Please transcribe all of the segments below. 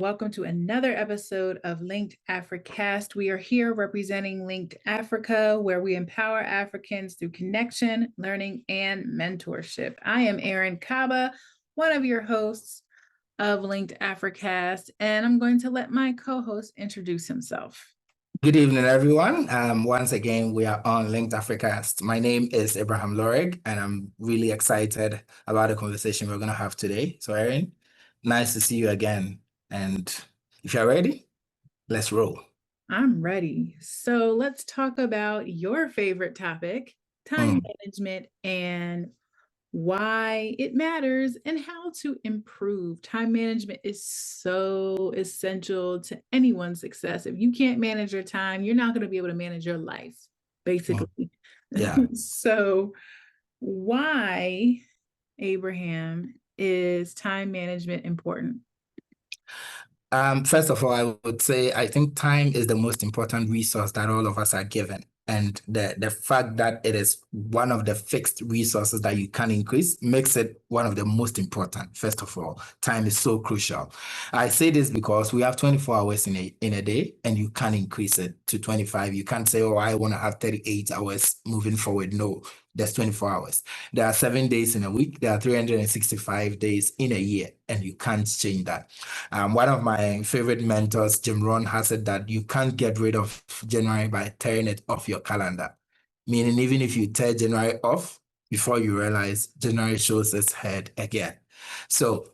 welcome to another episode of Linked AfriCast. We are here representing Linked Africa, where we empower Africans through connection, learning, and mentorship. I am Erin Kaba, one of your hosts of Linked AfriCast, and I'm going to let my co-host introduce himself. Good evening, everyone. Once again, we are on Linked AfriCast. My name is Abraham Lorig, and I'm really excited about the conversation we're going to have today. So, Erin, nice to see you again. And if you're ready, let's roll. I'm ready. So let's talk about your favorite topic, time management, and why it matters and how to improve. Time management is so essential to anyone's success. If you can't manage your time, you're not going to be able to manage your life, basically. Yeah. So why, Abraham, is time management important? First of all, I would say I think time is the most important resource that all of us are given. And the fact that it is one of the fixed resources that you can increase makes it one of the most important. First of all, time is so crucial. I say this because we have 24 hours in a day, and you can increase it to 25. You can't say, oh, I want to have 38 hours moving forward. No, there's 24 hours. There are 7 days in a week. There are 365 days in a year, and you can't change that. One of my favorite mentors, Jim Rohn, has said that you can't get rid of January by tearing it off your calendar. Meaning, even if you tear January off, before you realize January shows its head again. So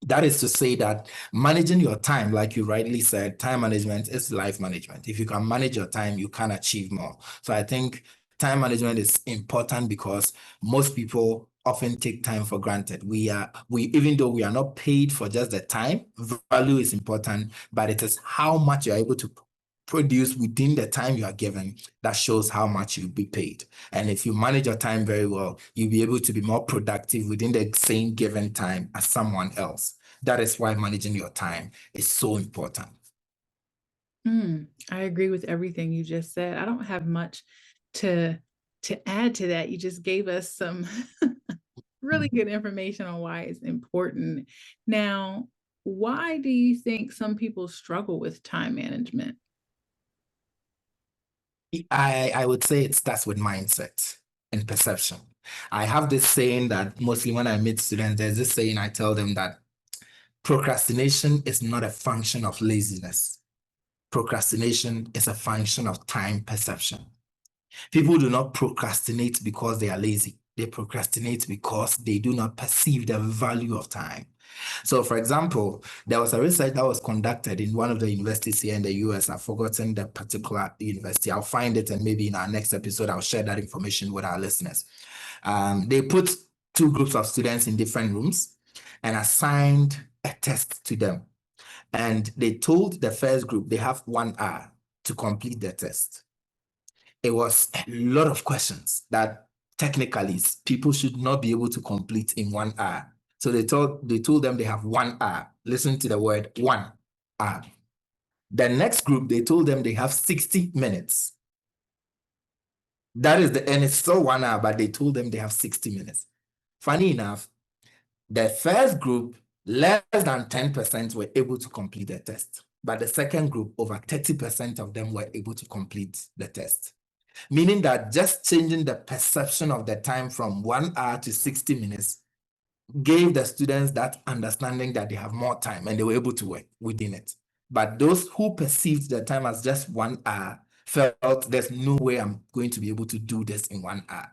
that is to say that managing your time, like you rightly said, time management is life management. If you can manage your time, you can achieve more. So I think time management is important because most people often take time for granted. Even though we are not paid for just the time, value is important, but it is how much you're able to produce within the time you are given that shows how much you'll be paid. And if you manage your time very well, you'll be able to be more productive within the same given time as someone else. That is why managing your time is so important. I agree with everything you just said. I don't have much to add to that. You just gave us some really good information on why it's important. Now, why do you think some people struggle with time management? I would say it starts with mindset and perception. I have this saying that mostly when I meet students, there's this saying I tell them that procrastination is not a function of laziness. Procrastination is a function of time perception. People do not procrastinate because they are lazy. They procrastinate because they do not perceive the value of time. So, for example, there was a research that was conducted in one of the universities here in the US. I've forgotten the particular university. I'll find it, and maybe in our next episode, I'll share that information with our listeners. They put two groups of students in different rooms and assigned a test to them. And they told the first group they have 1 hour to complete the test. It was a lot of questions that technically people should not be able to complete in 1 hour. So they told them they have 1 hour. Listen to the word 1 hour. The next group, they told them they have 60 minutes. And it's still 1 hour, but they told them they have 60 minutes. Funny enough, the first group, less than 10% were able to complete the test. But the second group, over 30% of them were able to complete the test. Meaning that just changing the perception of the time from 1 hour to 60 minutes gave the students that understanding that they have more time and they were able to work within it. But those who perceived the time as just 1 hour felt there's no way I'm going to be able to do this in 1 hour.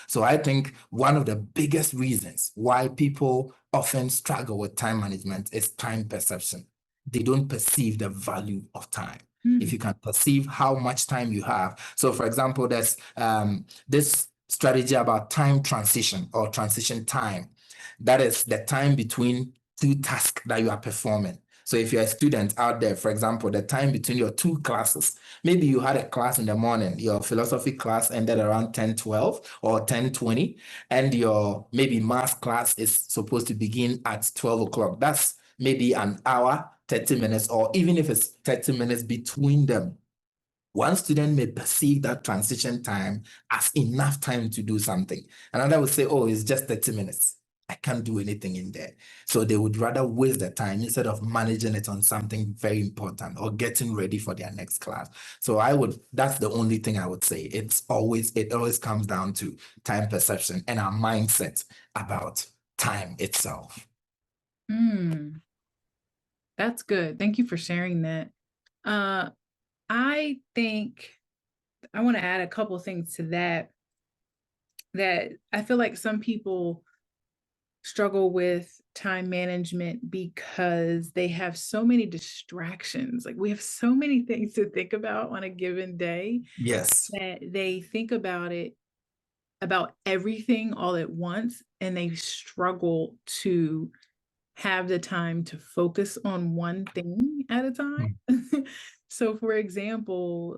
So I think one of the biggest reasons why people often struggle with time management is time perception. They don't perceive the value of time. If you can perceive how much time you have. So for example, there's this strategy about time transition or transition time. That is the time between two tasks that you are performing. So if you're a student out there, for example, the time between your two classes, maybe you had a class in the morning, your philosophy class ended around 10:12 or 10:20, and your maybe math class is supposed to begin at 12 o'clock. That's maybe an hour, 30 minutes, or even if it's 30 minutes between them. One student may perceive that transition time as enough time to do something. Another would say, oh, it's just 30 minutes. I can't do anything in there. So they would rather waste the time instead of managing it on something very important or getting ready for their next class. So that's the only thing I would say. It always comes down to time perception and our mindset about time itself. That's good. Thank you for sharing that. I think I want to add a couple things to that I feel like some people struggle with time management because they have so many distractions. Like we have so many things to think about on a given day Yes. that they think about everything all at once, and they struggle to have the time to focus on one thing at a time. So for example,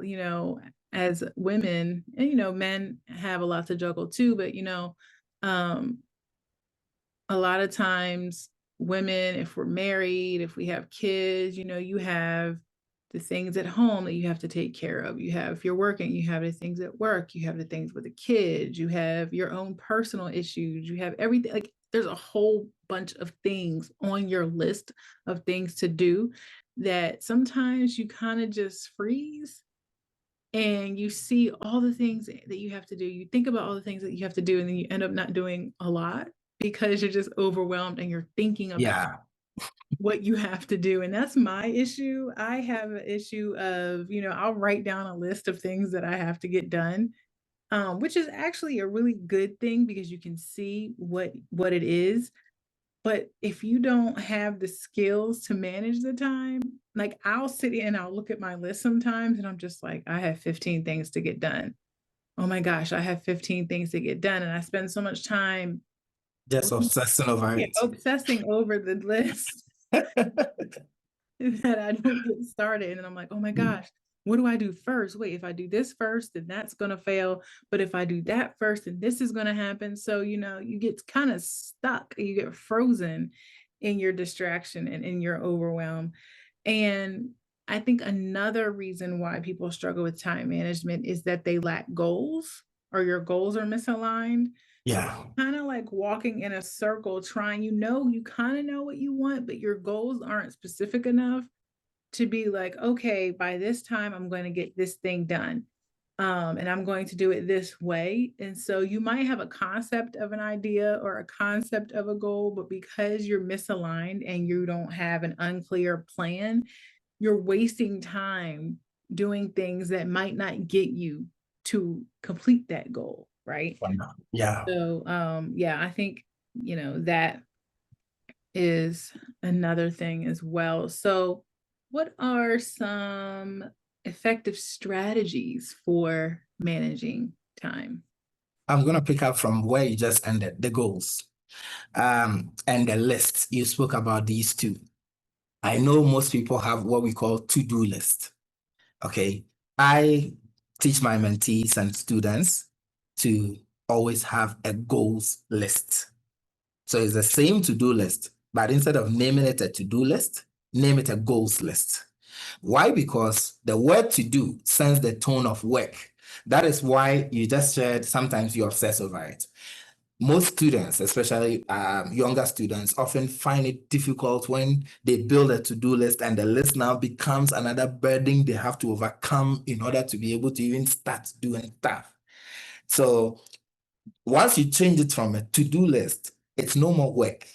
as women, and men have a lot to juggle too, but um a lot of times women, if we're married, if we have kids, you have the things at home that you have to take care of. You have, if you're working, you have the things at work, you have the things with the kids, you have your own personal issues, you have everything. Like there's a whole bunch of things on your list of things to do that sometimes you kind of just freeze and you see all the things that you have to do. You think about all the things that you have to do, and then you end up not doing a lot because you're just overwhelmed and you're thinking about what you have to do. And that's my issue. I have an issue of, I'll write down a list of things that I have to get done, which is actually a really good thing because you can see what it is. But if you don't have the skills to manage the time, like I'll sit and I'll look at my list sometimes and I'm just like, I have 15 things to get done. Oh my gosh, I have 15 things to get done. And I spend so much time just obsessing over it. obsessing over the list that I don't get started. And I'm like, oh my gosh, what do I do first? Wait, if I do this first, then that's going to fail. But if I do that first, then this is going to happen. So, you get kind of stuck, you get frozen in your distraction and in your overwhelm. And I think another reason why people struggle with time management is that they lack goals, or your goals are misaligned. Yeah. Kind of like walking in a circle trying, you kind of know what you want, but your goals aren't specific enough to be like, okay, by this time I'm going to get this thing done. And I'm going to do it this way. And so you might have a concept of an idea or a concept of a goal, but because you're misaligned and you don't have an unclear plan, you're wasting time doing things that might not get you to complete that goal, right? Yeah. So I think that is another thing as well. So what are some effective strategies for managing time? I'm going to pick up from where you just ended, the goals and the lists. You spoke about these two. I know most people have what we call to-do list. Okay. I teach my mentees and students to always have a goals list. So it's the same to-do list, but instead of naming it a to-do list, name it a goals list. Why? Because the word to do sends the tone of work. That is why you just shared sometimes you obsess over it. Most students, especially younger students, often find it difficult when they build a to-do list and the list now becomes another burden they have to overcome in order to be able to even start doing stuff. So once you change it from a to-do list, it's no more work.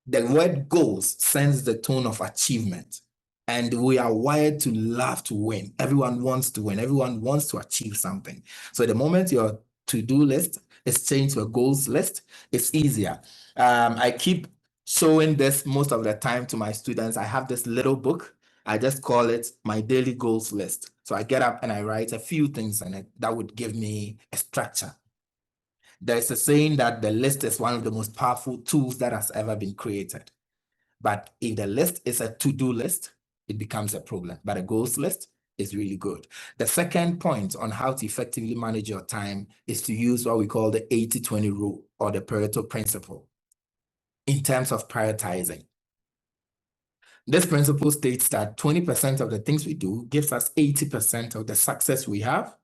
The word goals sends the tone of achievement. And we are wired to love to win. Everyone wants to win. Everyone wants to achieve something. So the moment your to-do list is changed to a goals list, it's easier. I keep showing this most of the time to my students. I have this little book. I just call it my daily goals list. So I get up and I write a few things in it that would give me a structure. There's a saying that the list is one of the most powerful tools that has ever been created. But if the list is a to-do list, it becomes a problem. But a goals list is really good. The second point on how to effectively manage your time is to use what we call the 80-20 rule or the Pareto principle in terms of prioritizing. This principle states that 20% of the things we do gives us 80% of the success we have,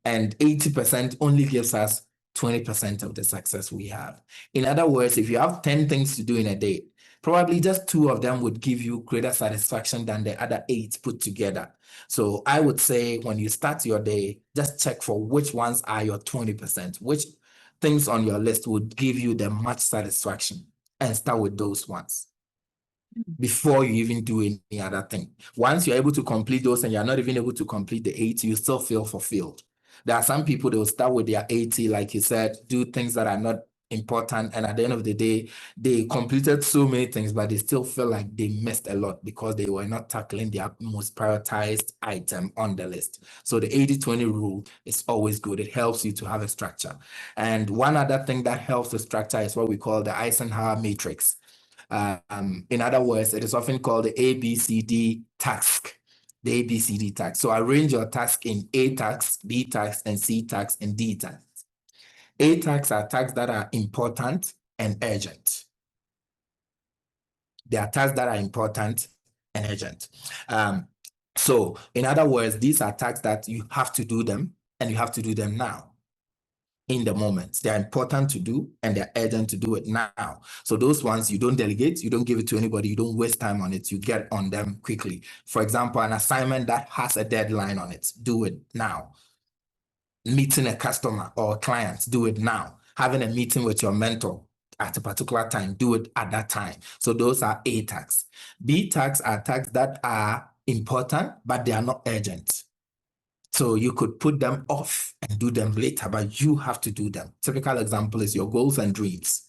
and 80% only gives us 20% of the success we have. In other words, if you have 10 things to do in a day, probably just 2 of them would give you greater satisfaction than the other 8 put together. So I would say when you start your day, just check for which ones are your 20%, which things on your list would give you the much satisfaction, and start with those ones before you even do any other thing. Once you're able to complete those and you're not even able to complete the 80, you still feel fulfilled. There are some people, they'll start with their 80, like you said, do things that are not important, and at the end of the day, they completed so many things, but they still feel like they missed a lot because they were not tackling their most prioritized item on the list. So the 80-20 rule is always good. It helps you to have a structure. And one other thing that helps the structure is what we call the Eisenhower matrix. In other words, it is often called the ABCD task. The ABCD task. So arrange your task in A task, B task, and C task, and D task. A tasks are tasks that are important and urgent. They are tasks that are important and urgent. So in other words, these are tasks that you have to do them, and you have to do them now, in the moment. They're important to do, and they're urgent to do it now. So those ones you don't delegate, you don't give it to anybody, you don't waste time on it, you get on them quickly. For example, an assignment that has a deadline on it, do it now. Meeting a customer or a client, do it now. Having a meeting with your mentor at a particular time, do it at that time. So those are A tasks. B tasks are tasks that are important, but they are not urgent. So you could put them off and do them later, but you have to do them. Typical example is your goals and dreams.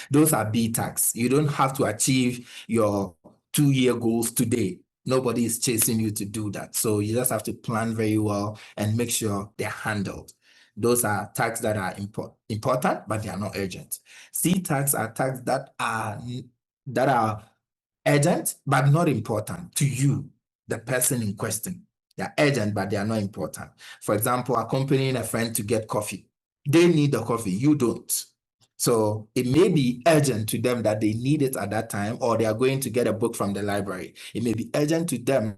Those are B tasks. You don't have to achieve your 2-year goals today. Nobody is chasing you to do that. So you just have to plan very well and make sure they're handled. Those are tasks that are important, but they are not urgent. C tasks are tasks that are urgent, but not important to you, the person in question. They're urgent, but they are not important. For example, accompanying a friend to get coffee. They need the coffee, you don't. So it may be urgent to them that they need it at that time, or they are going to get a book from the library. It may be urgent to them,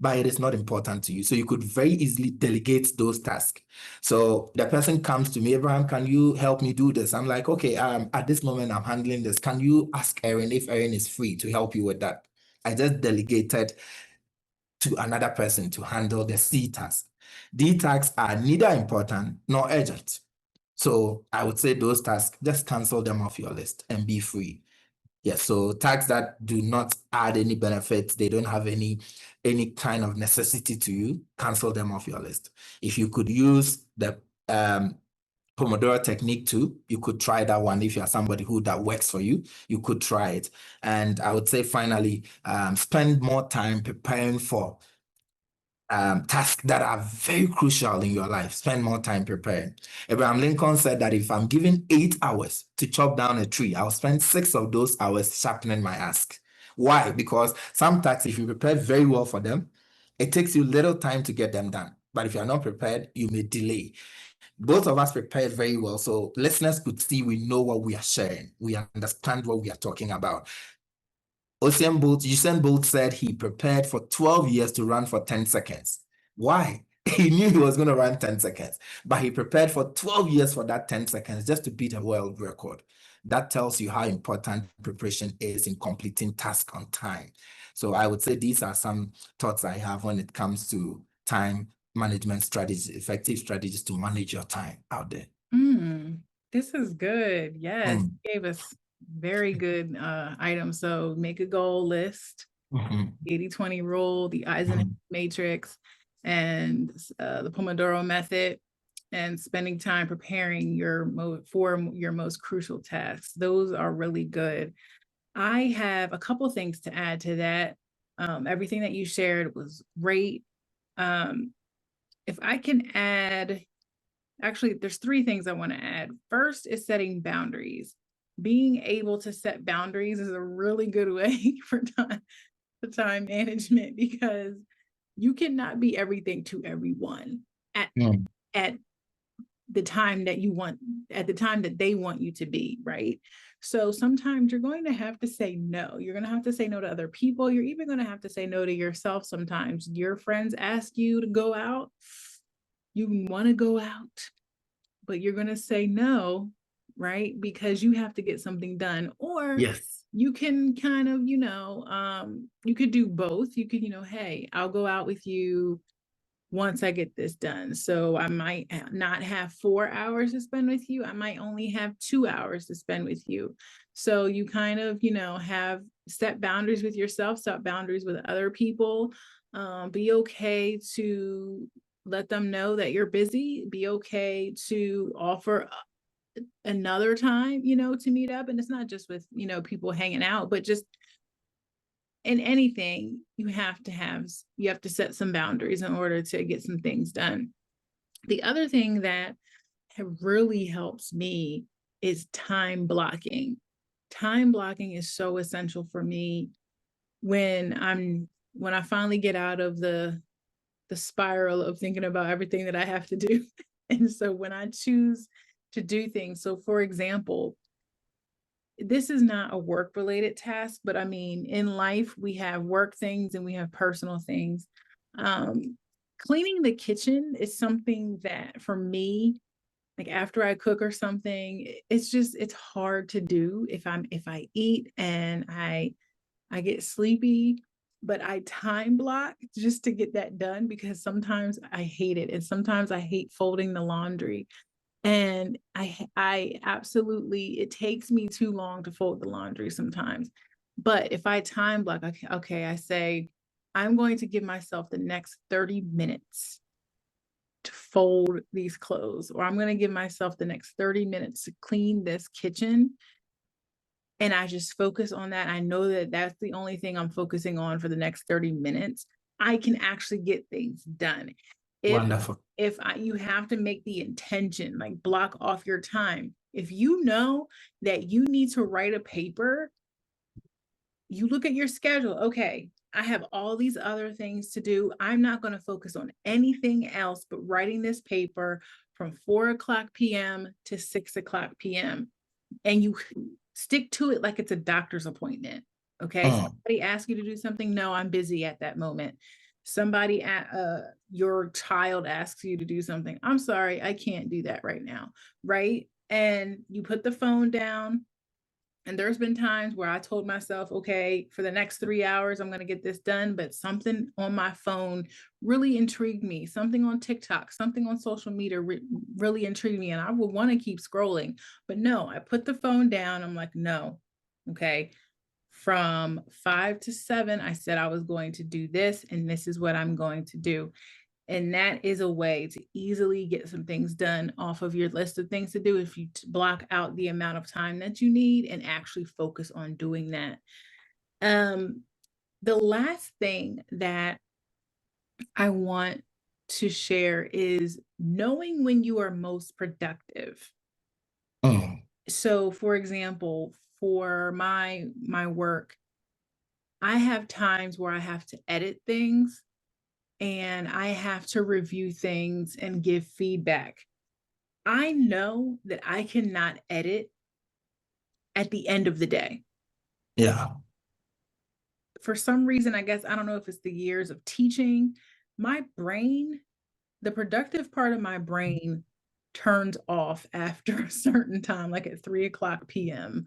but it is not important to you. So you could very easily delegate those tasks. So the person comes to me, Abraham, can you help me do this? I'm like, okay, at this moment I'm handling this. Can you ask Erin if Erin is free to help you with that? I just delegated to another person to handle the C task. D tasks are neither important nor urgent. So I would say those tasks, just cancel them off your list and be free. Yes, so tasks that do not add any benefits, they don't have any kind of necessity to you, cancel them off your list. If you could use the Pomodoro technique too, you could try that one. If you're somebody who that works for you, you could try it. And I would say finally, spend more time preparing for tasks that are very crucial in your life. Spend more time preparing. Abraham Lincoln said that if I'm given 8 hours to chop down a tree, I'll spend 6 of those hours sharpening my axe. Why? Because some tasks, if you prepare very well for them, it takes you little time to get them done. But if you're not prepared, you may delay. Both of us prepared very well, so listeners could see we know what we are sharing. We understand what we are talking about. Usain Bolt said he prepared for 12 years to run for 10 seconds. Why? He knew he was going to run 10 seconds, but he prepared for 12 years for that 10 seconds just to beat a world record. That tells you how important preparation is in completing tasks on time. So I would say these are some thoughts I have when it comes to time management strategies, effective strategies to manage your time out there. This is good. Yes, you gave us very good items. So make a goal list, 80-20 rule, the Eisenhower matrix, and the Pomodoro method, and spending time preparing for your most crucial tasks. Those are really good. I have a couple things to add to that. Everything that you shared was great. If I can add, actually, there's 3 things I want to add. First is setting boundaries. Being able to set boundaries is a really good way for time management, because you cannot be everything to everyone at the time that you want, at the time that they want you to be, right? So sometimes you're going to have to say no. You're going to have to say no to other people. You're even going to have to say no to yourself sometimes. Your friends ask you to go out. You want to go out, but you're going to say no, right? Because you have to get something done. Or Yes. you can kind of, you could do both. You could, hey, I'll go out with you once I get this done. So I might not have 4 hours to spend with you. I might only have 2 hours to spend with you. So you kind of, have set boundaries with yourself, set boundaries with other people. Be okay to let them know that you're busy. Be okay to offer another time, to meet up. And it's not just with, people hanging out, but just in anything, you have to set some boundaries in order to get some things done. The other thing that really helps me is time blocking. Time blocking is so essential for me when I finally get out of the spiral of thinking about everything that I have to do. And so when I choose to do things, so for example, this is not a work related task, but I mean, in life, we have work things and we have personal things. Cleaning the kitchen is something that for me, like after I cook or something, it's hard to do if I eat and I get sleepy, but I time block just to get that done because sometimes I hate it. And sometimes I hate folding the laundry. And I absolutely, it takes me too long to fold the laundry sometimes. But if I time block, okay, I say, I'm going to give myself the next 30 minutes to fold these clothes, or I'm going to give myself the next 30 minutes to clean this kitchen. And I just focus on that. I know that that's the only thing I'm focusing on for the next 30 minutes. I can actually get things done. Wonderful. If you have to make the intention, like block off your time. If you know that you need to write a paper, you look at your schedule. Okay, I have all these other things to do. I'm not going to focus on anything else but writing this paper from 4:00 p.m. to 6:00 p.m. And you stick to it like it's a doctor's appointment. Okay. Somebody asks you to do something. No, I'm busy at that moment. Somebody at your child asks you to do something. I'm sorry, I can't do that right now. Right. And you put the phone down. And there's been times where I told myself, okay, for the next 3 hours, I'm going to get this done. But something on my phone really intrigued me. Something on TikTok, something on social media really intrigued me. And I would want to keep scrolling. But no, I put the phone down. I'm like, no, okay. From 5 to 7, I said I was going to do this. And this is what I'm going to do. And that is a way to easily get some things done off of your list of things to do if you block out the amount of time that you need and actually focus on doing that. The last thing that I want to share is knowing when you are most productive. So, for example, for my work, I have times where I have to edit things and I have to review things and give feedback. I know that I cannot edit at the end of the day. Yeah. For some reason, I guess, I don't know if it's the years of teaching, my brain, the productive part of my brain turns off after a certain time, like at 3:00 p.m.,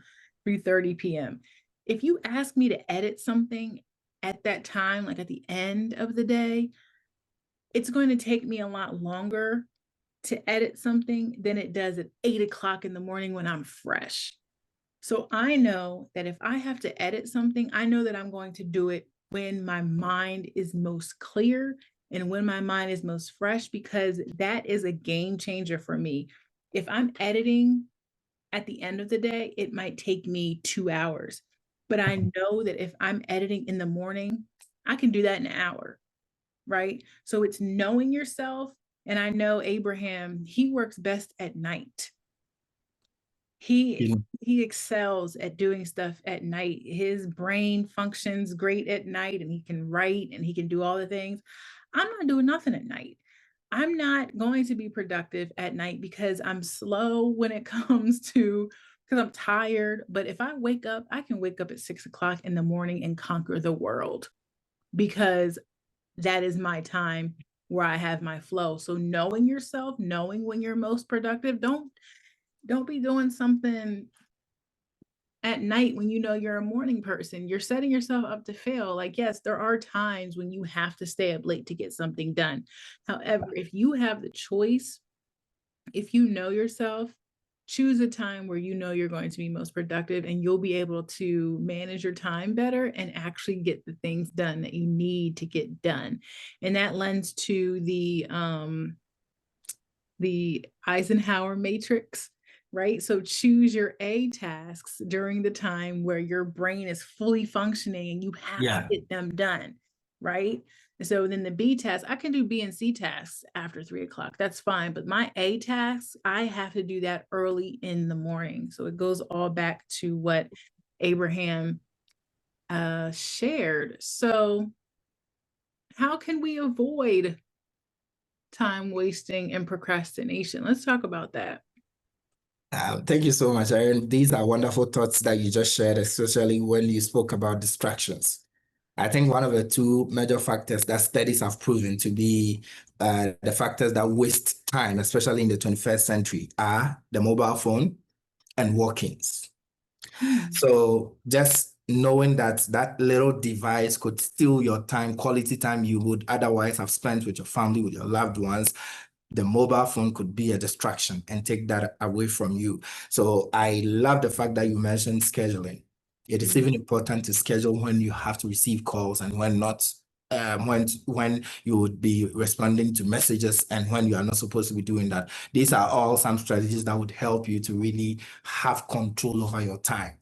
3:30 p.m. If you ask me to edit something at that time, like at the end of the day, it's going to take me a lot longer to edit something than it does at 8:00 in the morning when I'm fresh. So I know that if I have to edit something, I know that I'm going to do it when my mind is most clear and when my mind is most fresh, because that is a game changer for me. If I'm editing at the end of the day, it might take me 2 hours. But I know that if I'm editing in the morning, I can do that in an hour, right? So it's knowing yourself. And I know Abraham, he works best at night. He excels at doing stuff at night. His brain functions great at night and he can write and he can do all the things. I'm not doing nothing at night. I'm not going to be productive at night because I'm slow when it comes to, because I'm tired. But if I wake up, I can wake up at 6:00 in the morning and conquer the world because that is my time where I have my flow. So knowing yourself, knowing when you're most productive, don't be doing something at night when you know you're a morning person. You're setting yourself up to fail. Like, yes, there are times when you have to stay up late to get something done. However, if you have the choice, if you know yourself, choose a time where you know you're going to be most productive, and you'll be able to manage your time better and actually get the things done that you need to get done. And that lends to the Eisenhower matrix, right? So choose your A tasks during the time where your brain is fully functioning and you have to get them done, right? And so then the B tasks, I can do B and C tasks after 3 o'clock. That's fine. But my A tasks, I have to do that early in the morning. So it goes all back to what Abraham shared. So how can we avoid time wasting and procrastination? Let's talk about that. Thank you so much, Erin. These are wonderful thoughts that you just shared, especially when you spoke about distractions. I think one of the two major factors that studies have proven to be the factors that waste time, especially in the 21st century, are the mobile phone and walk-ins. So just knowing that that little device could steal your time, quality time you would otherwise have spent with your family, with your loved ones, the mobile phone could be a distraction and take that away from you. So I love the fact that you mentioned scheduling. It is even important to schedule when you have to receive calls and when not, when you would be responding to messages and when you are not supposed to be doing that. These are all some strategies that would help you to really have control over your time.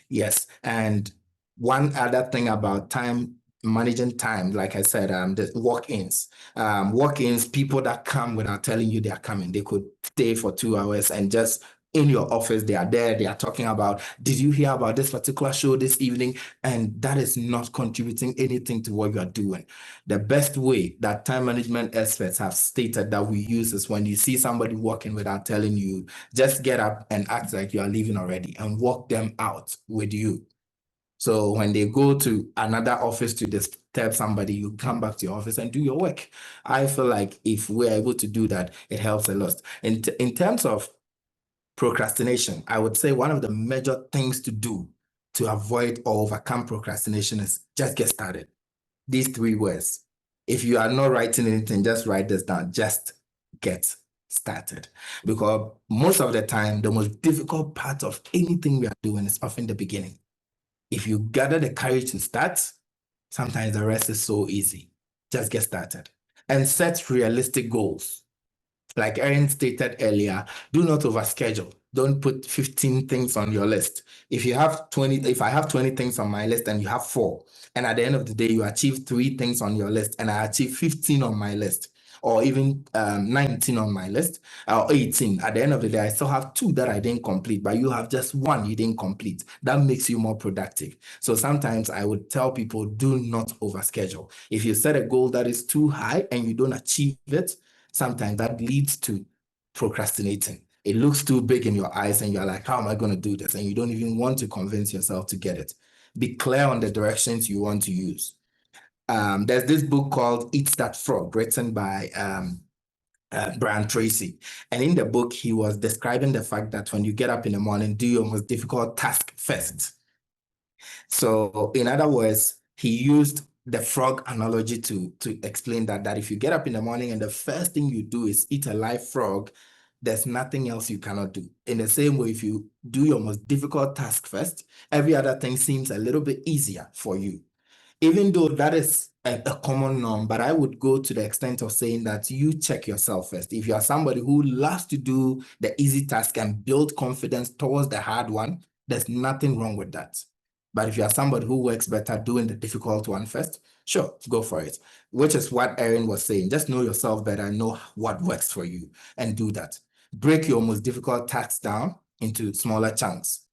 Yes, and one other thing about time, managing time, like I said, the walk-ins. Walk-ins, people that come without telling you they are coming. They could stay for 2 hours and just in your office, they are there, they are talking about, did you hear about this particular show this evening? And that is not contributing anything to what you are doing. The best way that time management experts have stated that we use is when you see somebody walking without telling you, just get up and act like you are leaving already and walk them out with you. So when they go to another office to disturb somebody, you come back to your office and do your work. I feel like if we're able to do that, it helps a lot. In terms of procrastination, I would say one of the major things to do to avoid or overcome procrastination is just get started. These 3 words. If you are not writing anything, just write this down. Just get started. Because most of the time, the most difficult part of anything we are doing is often the beginning. If you gather the courage to start, sometimes the rest is so easy. Just get started and set realistic goals. Like Erin stated earlier, do not overschedule. Don't put 15 things on your list. If I have 20 things on my list and you have 4, and at the end of the day, you achieve 3 things on your list and I achieve 15 on my list, or even 19 on my list, or 18. At the end of the day, I still have 2 that I didn't complete, but you have just 1 you didn't complete. That makes you more productive. So sometimes I would tell people, do not overschedule. If you set a goal that is too high and you don't achieve it, sometimes that leads to procrastinating. It looks too big in your eyes and you're like, how am I going to do this? And you don't even want to convince yourself to get it. Be clear on the directions you want to use. There's this book called Eat That Frog, written by Brian Tracy. And in the book, he was describing the fact that when you get up in the morning, do your most difficult task first. So in other words, he used the frog analogy to explain that if you get up in the morning and the first thing you do is eat a live frog, there's nothing else you cannot do. In the same way, if you do your most difficult task first, every other thing seems a little bit easier for you. Even though that is a common norm, but I would go to the extent of saying that you check yourself first. If you are somebody who loves to do the easy task and build confidence towards the hard one, there's nothing wrong with that. But if you are somebody who works better doing the difficult one first, sure, go for it. Which is what Erin was saying. Just know yourself better, know what works for you, and do that. Break your most difficult tasks down into smaller chunks.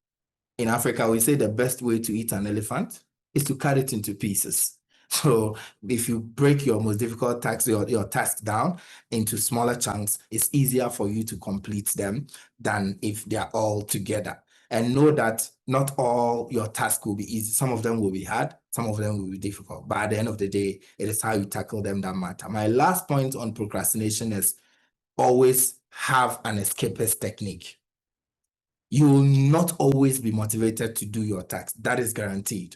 In Africa, we say the best way to eat an elephant is to cut it into pieces. So if you break your most difficult task, your task down into smaller chunks, it's easier for you to complete them than if they are all together. And know that not all your tasks will be easy. Some of them will be hard. Some of them will be difficult, but at the end of the day, it is how you tackle them that matter. My last point on procrastination is always have an escapist technique. You will not always be motivated to do your task. That is guaranteed.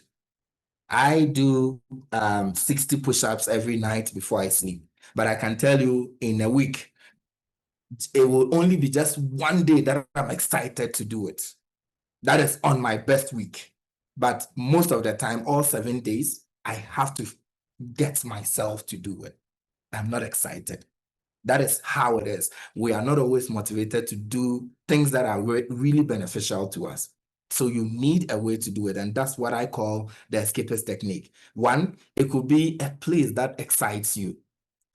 I do 60 push-ups every night before I sleep. But I can tell you in a week, it will only be just one day that I'm excited to do it. That is on my best week. But most of the time, all 7 days, I have to get myself to do it. I'm not excited. That is how it is. We are not always motivated to do things that are really beneficial to us. So you need a way to do it. And that's what I call the escapist technique. One, it could be a place that excites you.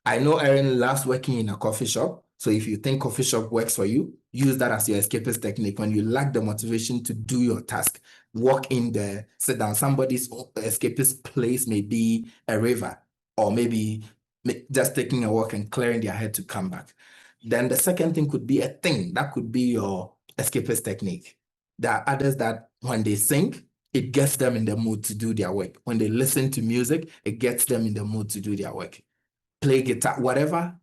I know Erin loves working in a coffee shop. So if you think coffee shop works for you, use that as your escapist technique. When you lack the motivation to do your task, walk in there, sit down. Somebody's escapist place may be a river, or maybe just taking a walk and clearing their head to come back. Then the second thing could be a thing. That could be your escapist technique. There are others that when they sing, it gets them in the mood to do their work. When they listen to music, it gets them in the mood to do their work. Play guitar, whatever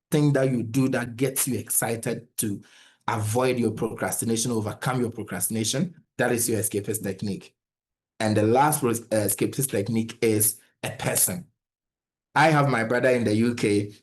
thing that you do that gets you excited to avoid your procrastination, overcome your procrastination, that is your escapist technique. And the last escapist technique is a person. I have my brother in the UK,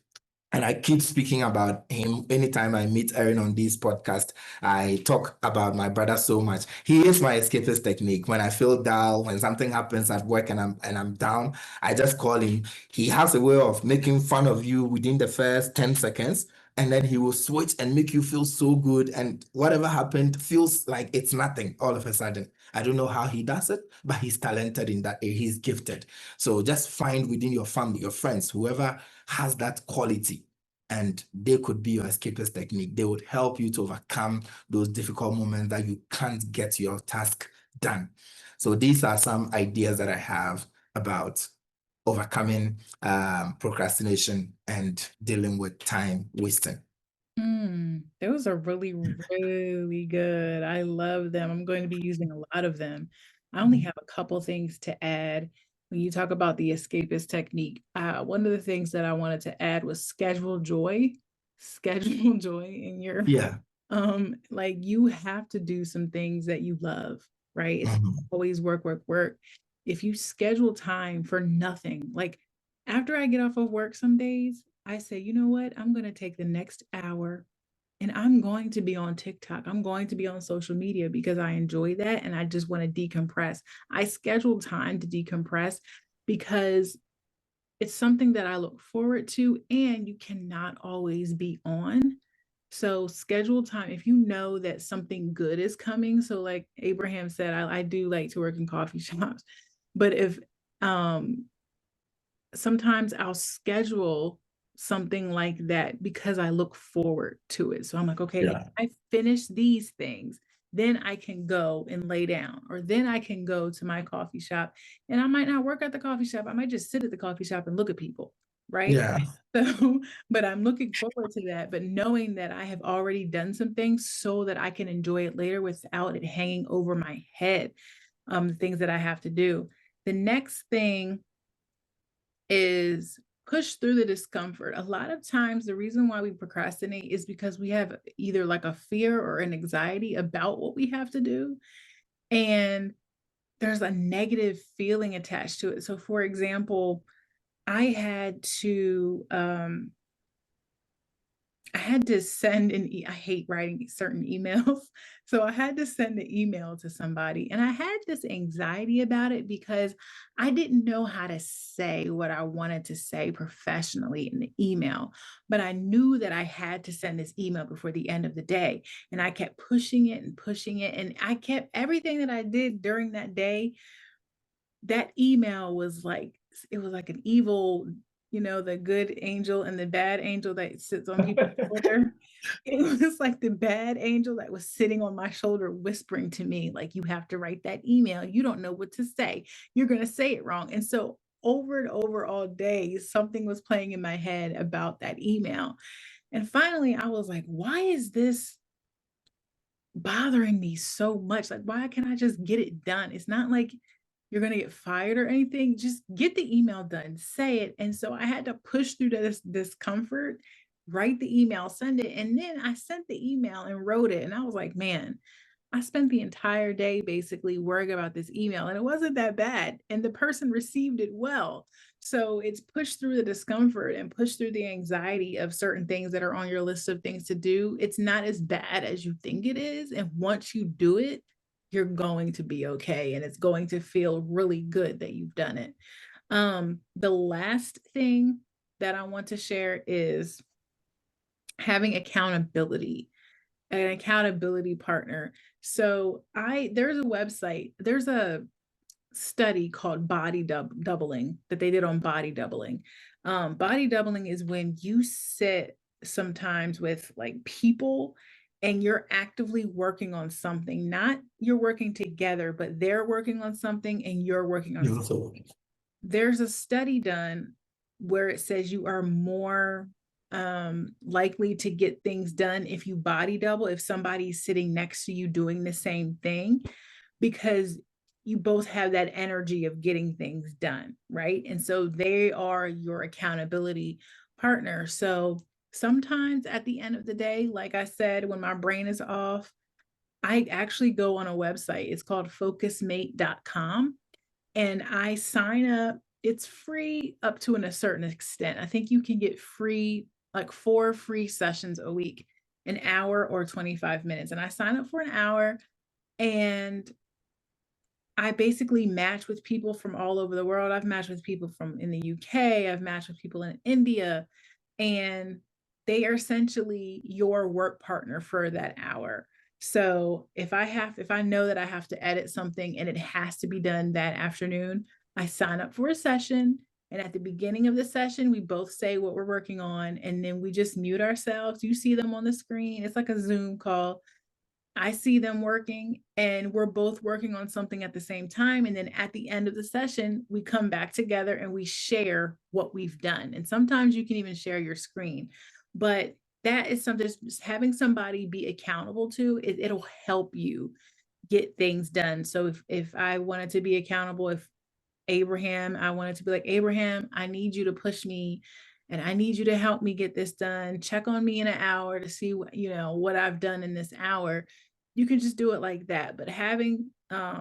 and I keep speaking about him. Anytime I meet Erin on this podcast, I talk about my brother so much. He is my escapist technique. When I feel down, when something happens at work and I'm down, I just call him. He has a way of making fun of you within the first 10 seconds, and then he will switch and make you feel so good. And whatever happened feels like it's nothing all of a sudden. I don't know how he does it, but he's talented in that area. He's gifted. So just find within your family, your friends, whoever has that quality, and they could be your escapist technique. They would help you to overcome those difficult moments that you can't get your task done. So these are some ideas that I have about overcoming procrastination and dealing with time wasting. Those are really, really good. I love them. I'm going to be using a lot of them. I only have a couple things to add. When you talk about the escapist technique, one of the things that I wanted to add was schedule joy. Schedule joy in your Yeah. like you have to do some things that you love, right? It's always work, work, work. If you schedule time for nothing, like after I get off of work some days, I say, you know what? I'm going to take the next hour and I'm going to be on TikTok. I'm going to be on social media because I enjoy that and I just want to decompress. I schedule time to decompress because it's something that I look forward to and you cannot always be on. So schedule time if you know that something good is coming. So like Abraham said, I do like to work in coffee shops. But if sometimes I'll schedule something like that because I look forward to it. So I'm like, okay, if I finish these things, then I can go and lay down, or then I can go to my coffee shop. And I might not work at the coffee shop. I might just sit at the coffee shop and look at people. Right. Yeah. So, but I'm looking forward to that. But knowing that I have already done some things so that I can enjoy it later without it hanging over my head, the things that I have to do. The next thing is push through the discomfort. A lot of times, the reason why we procrastinate is because we have either like a fear or an anxiety about what we have to do. And there's a negative feeling attached to it. So, for example, I had to send I hate writing certain emails. So I had to send an email to somebody and I had this anxiety about it because I didn't know how to say what I wanted to say professionally in the email, but I knew that I had to send this email before the end of the day. And I kept pushing it and pushing it. And I kept everything that I did during that day. That email was like, it was like an evil, the good angel and the bad angel that sits on people's shoulder. It was like the bad angel that was sitting on my shoulder whispering to me, like, you have to write that email. You don't know what to say. You're going to say it wrong. And so over and over all day, something was playing in my head about that email. And finally, I was like, why is this bothering me so much? Like, why can't I just get it done? It's not like you're going to get fired or anything. Just get the email done, say it. And so I had to push through this discomfort, write the email, send it. And then I sent the email and wrote it. And I was like, man, I spent the entire day basically worrying about this email, and it wasn't that bad. And the person received it well. So it's pushed through the discomfort and pushed through the anxiety of certain things that are on your list of things to do. It's not as bad as you think it is. And once you do it, you're going to be okay. And it's going to feel really good that you've done it. The last thing that I want to share is having accountability, an accountability partner. So there's a website, there's a study called doubling that they did on body doubling. Body doubling is when you sit sometimes with like people and you're actively working on something, not you're working together, but they're working on something and you're working on something. There's a study done where it says you are more likely to get things done if you body double, if somebody's sitting next to you doing the same thing, because you both have that energy of getting things done, right? And so they are your accountability partner. So sometimes at the end of the day, like I said, when my brain is off, I actually go on a website. It's called focusmate.com, and I sign up. It's free up to a certain extent. I think you can get free, like 4 free sessions a week, an hour or 25 minutes. And I sign up for an hour, and I basically match with people from all over the world. I've matched with people from in the UK, I've matched with people in India, and they are essentially your work partner for that hour. So if I know that I have to edit something and it has to be done that afternoon, I sign up for a session. And at the beginning of the session, we both say what we're working on, and then we just mute ourselves. You see them on the screen. It's like a Zoom call. I see them working, and we're both working on something at the same time. And then at the end of the session, we come back together and we share what we've done. And sometimes you can even share your screen, but that is something, just having somebody be accountable to, it'll help you get things done. So if I wanted to be accountable, if Abraham, I wanted to be like, Abraham, I need you to push me and I need you to help me get this done. Check on me in an hour to see what I've done in this hour. You can just do it like that. But having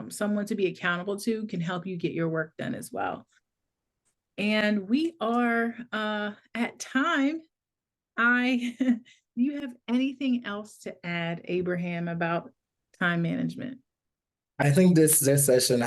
someone to be accountable to can help you get your work done as well. And we are at time. Do you have anything else to add, Abraham, about time management? I think this session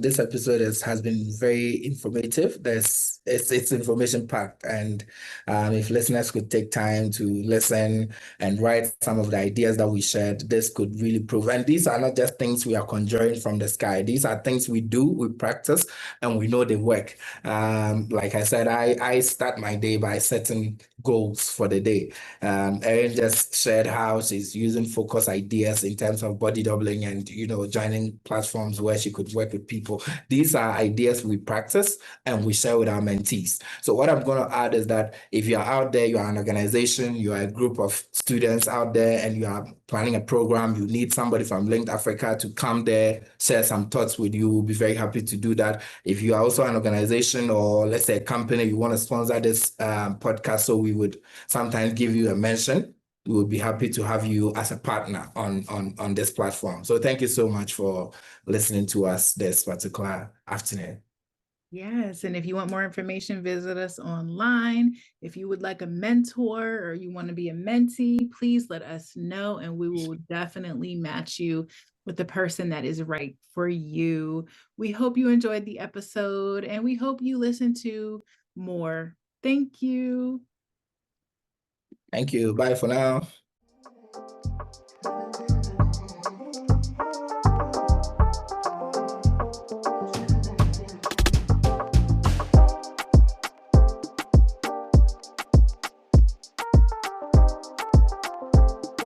this episode has been very informative. It's information packed, and if listeners could take time to listen and write some of the ideas that we shared, this could really prove. And these are not just things we are conjuring from the sky. These are things we do, we practice, and we know they work. Like I said, I start my day by setting goals for the day. Erin just shared how she's using focus ideas in terms of body doubling and joining platforms where she could work with people. These are ideas we practice and we share with our mentees. So what I'm going to add is that if you're out there, you're an organization, you're a group of students out there, and you are planning a program, you need somebody from Linked Africa to come there, share some thoughts with you. We'll be very happy to do that. If you are also an organization or let's say a company, you want to sponsor this podcast, so we would sometimes give you a mention. We would be happy to have you as a partner on this platform. So thank you so much for listening to us this particular afternoon. Yes, and if you want more information, visit us online. If you would like a mentor or you want to be a mentee, please let us know, and we will definitely match you with the person that is right for you. We hope you enjoyed the episode, and we hope you listen to more. Thank you. Thank you. Bye for now.